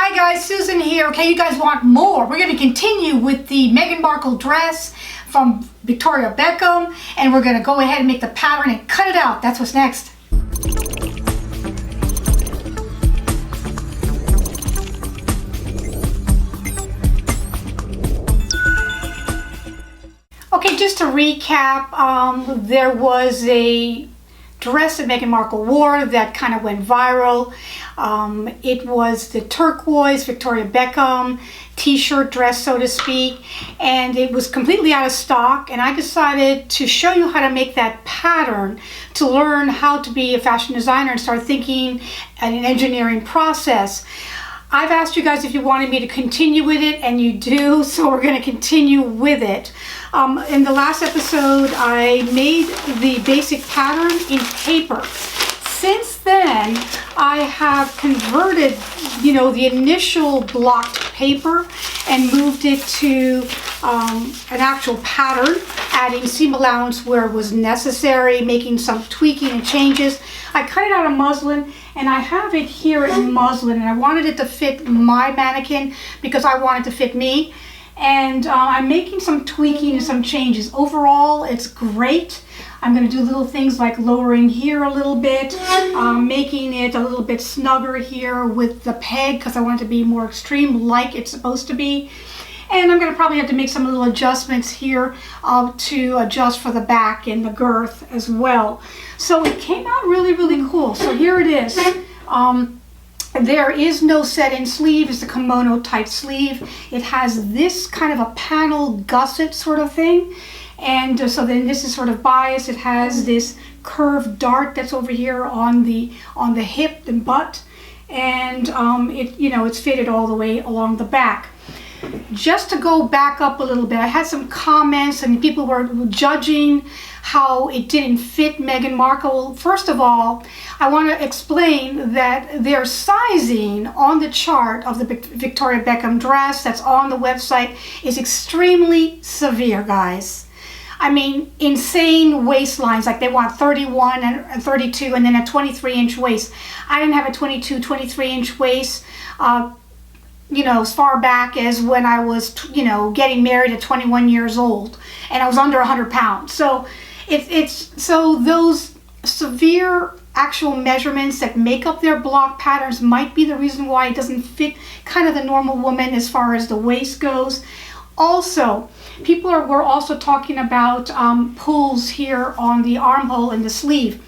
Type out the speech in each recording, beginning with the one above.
Hi guys, Susan here. Okay, you guys want more? We're going to continue with the Meghan Markle dress from Victorian Beckham, and we're going to go ahead and make the pattern and cut it out. That's what's next. Okay, just to recap, there was a dress that Meghan Markle wore that kind of went viral. It was the turquoise Victorian Beckham t-shirt dress, so to speak, and it was completely out of stock, and I decided to show you how to make that pattern to learn how to be a fashion designer and start thinking at an engineering process. I've asked you guys if you wanted me to continue with it, and you do, so we're going to continue with it. In the last episode, I made the basic pattern in paper. Since then, I have converted, the initial blocked paper and moved it to an actual pattern, adding seam allowance where it was necessary, making some tweaking and changes. I cut it out of muslin, and I have it here in muslin, and I wanted it to fit my mannequin because I wanted to fit me. And I'm making some tweaking and some changes. Overall, it's great. I'm going to do little things like lowering here a little bit, making it a little bit snugger here with the peg because I want it to be more extreme like it's supposed to be. And I'm going to probably have to make some little adjustments here to adjust for the back and the girth as well. So it came out really, really cool. So here it is. There is no set-in sleeve. It's a kimono type sleeve. It has this kind of a panel gusset sort of thing. And so then this is sort of biased. It has this curved dart that's over here on the hip and butt. And it's fitted all the way along the back. Just to go back up a little bit, I had some comments and people were judging how it didn't fit Meghan Markle. First of all, I want to explain that their sizing on the chart of the Victorian Beckham dress that's on the website is extremely severe, guys. I mean, insane waistlines, like they want 31 and 32 and then a 23-inch waist. I didn't have a 22, 23-inch waist. As far back as when I was, getting married at 21 years old, and I was under 100 pounds. So so those severe actual measurements that make up their block patterns might be the reason why it doesn't fit kind of the normal woman as far as the waist goes. Also, people were also talking about pulls here on the armhole and the sleeve.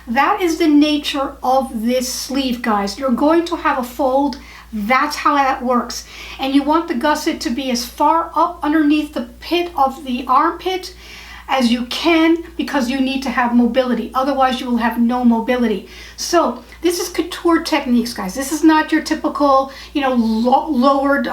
That is the nature of this sleeve, guys. You're going to have a fold. That's how that works. And you want the gusset to be as far up underneath the pit of the armpit as you can because you need to have mobility. Otherwise, you will have no mobility. So this is couture techniques, guys. This is not your typical, lowered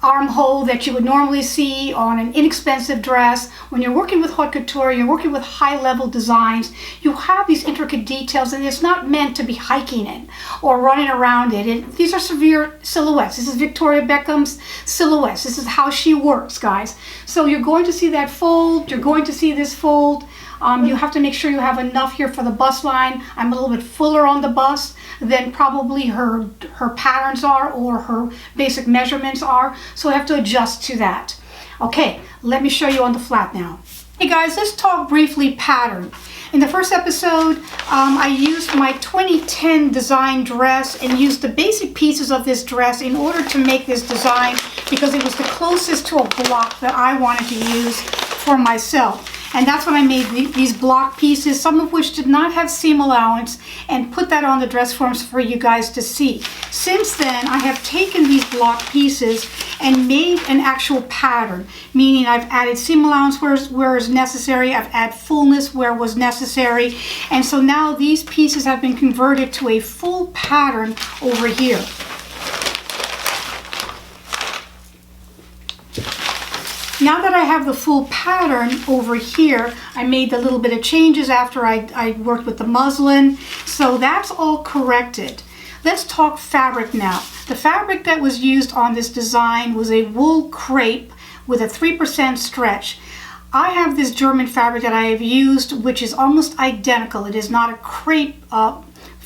armhole that you would normally see on an inexpensive dress. When you're working with haute couture, you're working with high-level designs, you have these intricate details, and it's not meant to be hiking in or running around it. These are severe silhouettes. This is Victorian Beckham's silhouettes. This is how she works, guys. So you're going to see that fold. You're going to see this fold. You have to make sure you have enough here for the bust line. I'm a little bit fuller on the bust than probably her patterns are or her basic measurements are. So I have to adjust to that. Okay, let me show you on the flat now. Hey guys, let's talk briefly pattern. In the first episode, I used my 2010 design dress and used the basic pieces of this dress in order to make this design because it was the closest to a block that I wanted to use for myself. And that's when I made these block pieces, some of which did not have seam allowance, and put that on the dress forms for you guys to see. Since then, I have taken these block pieces and made an actual pattern, meaning I've added seam allowance where is necessary, I've added fullness where was necessary, and so now these pieces have been converted to a full pattern over here. Now that I have the full pattern over here, I made a little bit of changes after I worked with the muslin. So that's all corrected. Let's talk fabric now. The fabric that was used on this design was a wool crepe with a 3% stretch. I have this German fabric that I have used, which is almost identical. It is not a crepe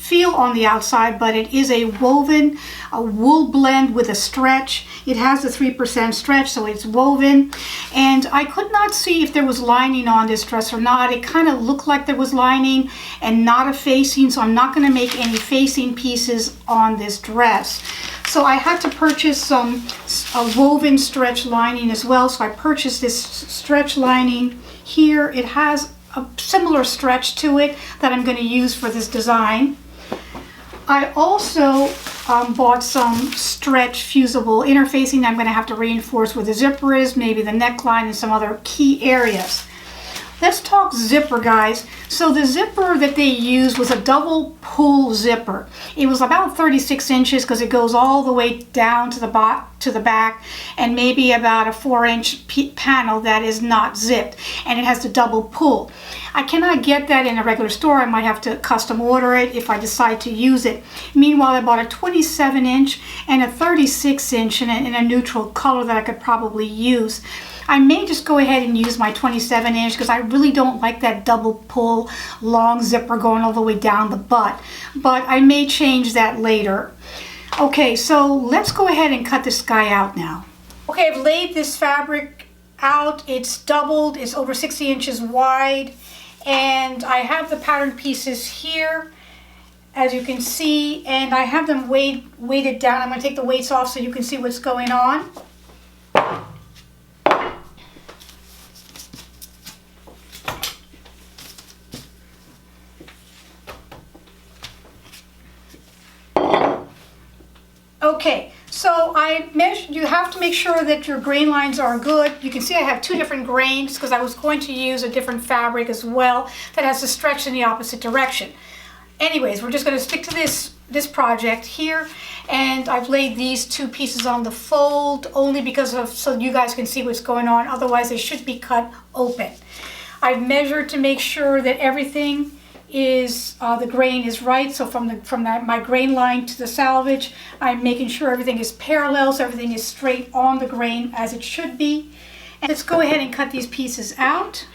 feel on the outside, but it is a woven, a wool blend with a stretch. It has the 3% stretch, so it's woven. And I could not see if there was lining on this dress or not. It kind of looked like there was lining and not a facing, so I'm not going to make any facing pieces on this dress. So I had to purchase a woven stretch lining as well. So I purchased this stretch lining here. It has a similar stretch to it that I'm going to use for this design. I also bought some stretch fusible interfacing I'm going to have to reinforce where the zipper is, maybe the neckline and some other key areas. Let's talk zipper, guys. So the zipper that they used was a double pull zipper. It was about 36 inches because it goes all the way down to the back, and maybe about a 4-inch panel that is not zipped, and it has the double pull. I cannot get that in a regular store. I might have to custom order it if I decide to use it. Meanwhile, I bought a 27-inch and a 36-inch in a neutral color that I could probably use. I may just go ahead and use my 27-inch because I really don't like that double pull long zipper going all the way down the butt, but I may change that later. Okay, so let's go ahead and cut this guy out now. Okay, I've laid this fabric out. It's doubled, it's over 60 inches wide, and I have the pattern pieces here, as you can see, and I have them weighted down. I'm going to take the weights off so you can see what's going on. Okay, so you have to make sure that your grain lines are good. You can see I have two different grains because I was going to use a different fabric as well that has to stretch in the opposite direction. Anyways, we're just going to stick to this project here, and I've laid these two pieces on the fold only because so you guys can see what's going on. Otherwise, they should be cut open. I've measured to make sure that everything is the grain is right. So from my grain line to the selvage, I'm making sure everything is parallel, so everything is straight on the grain as it should be. And let's go ahead and cut these pieces out.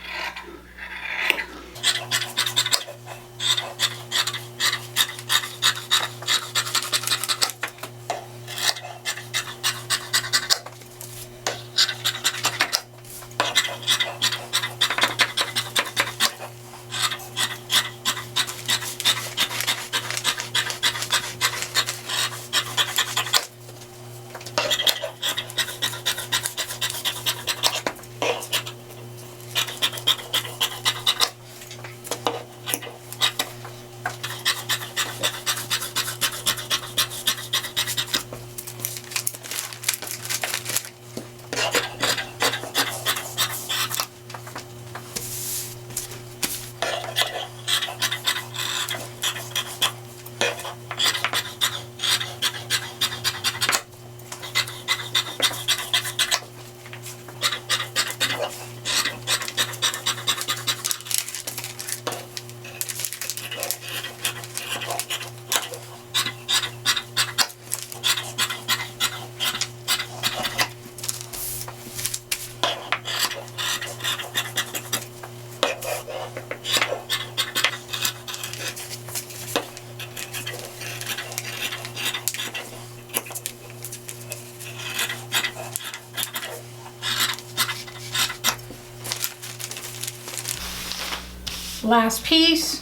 Last piece.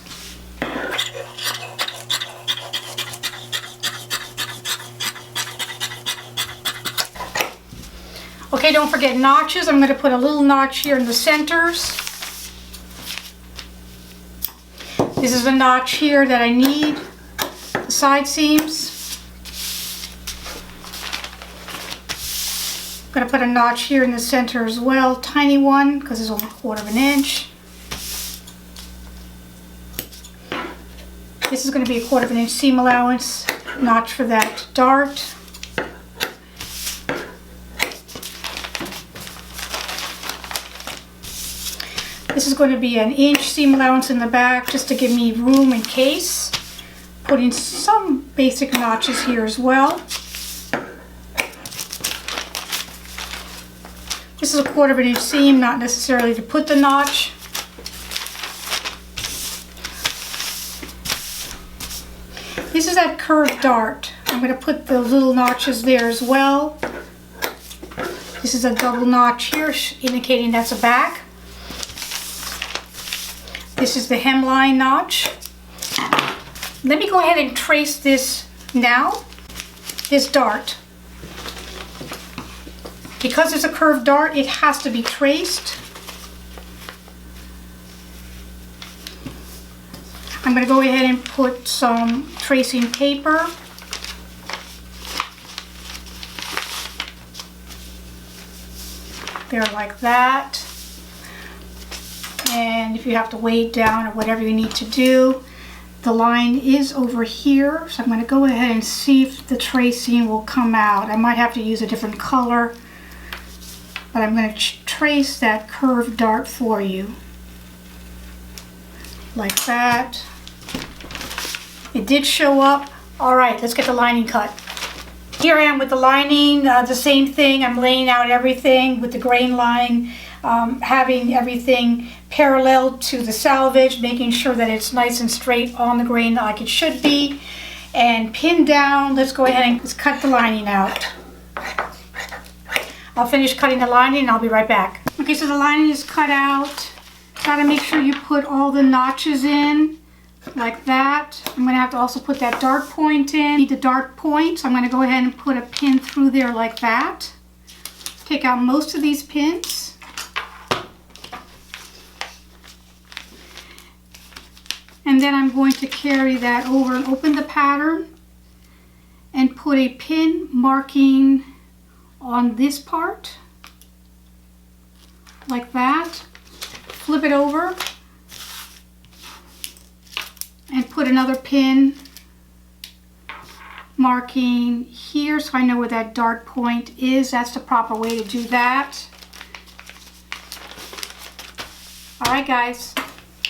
Okay, don't forget notches. I'm going to put a little notch here in the centers. This is a notch here that I need, the side seams. I'm going to put a notch here in the center as well, tiny one because it's only 1/4 inch. This is going to be a 1/4 inch seam allowance, notch for that dart. This is going to be 1 inch seam allowance in the back just to give me room in case. Putting some basic notches here as well. This is a 1/4 inch seam, not necessarily to put the notch. this is that curved dart. I'm going to put the little notches there as well. This is a double notch here, indicating that's a back. This is the hemline notch. Let me go ahead and trace this now, this dart. Because it's a curved dart, it has to be traced. I'm going to go ahead and put some tracing paper. There, like that. And if you have to weigh it down or whatever you need to do, the line is over here. So I'm going to go ahead and see if the tracing will come out. I might have to use a different color, but I'm going to trace that curved dart for you. Like that. It did show up. All right, let's get the lining cut. Here I am with the lining, the same thing. I'm laying out everything with the grain line, having everything parallel to the selvage, making sure that it's nice and straight on the grain like it should be, and pinned down. Let's go ahead and cut the lining out. I'll finish cutting the lining and I'll be right back. Okay, so the lining is cut out. Gotta make sure you put all the notches in like that. I'm going to have to also put that dart point in. Need the dart point, so I'm going to go ahead and put a pin through there like that. Take out most of these pins. And then I'm going to carry that over and open the pattern and put a pin marking on this part like that. Flip it over and put another pin marking here so I know where that dart point is. That's the proper way to do that. Alright guys.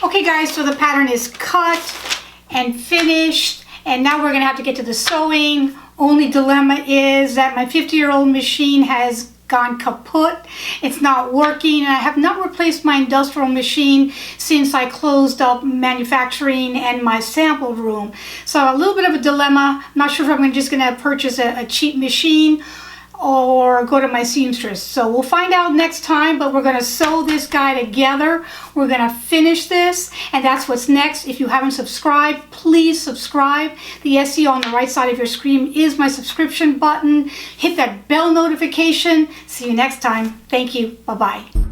Okay guys, so the pattern is cut and finished, and now we're going to have to get to the sewing. Only dilemma is that my 50-year-old machine has gone kaput. It's not working, and I have not replaced my industrial machine since I closed up manufacturing and my sample room. So a little bit of a dilemma. I'm not sure if I'm just going to purchase a cheap machine or go to my seamstress. So we'll find out next time, but we're going to sew this guy together. We're going to finish this, and that's what's next. If you haven't subscribed, please subscribe. The SEO on the right side of your screen is my subscription button. Hit that bell notification. See you next time. Thank you. Bye-bye.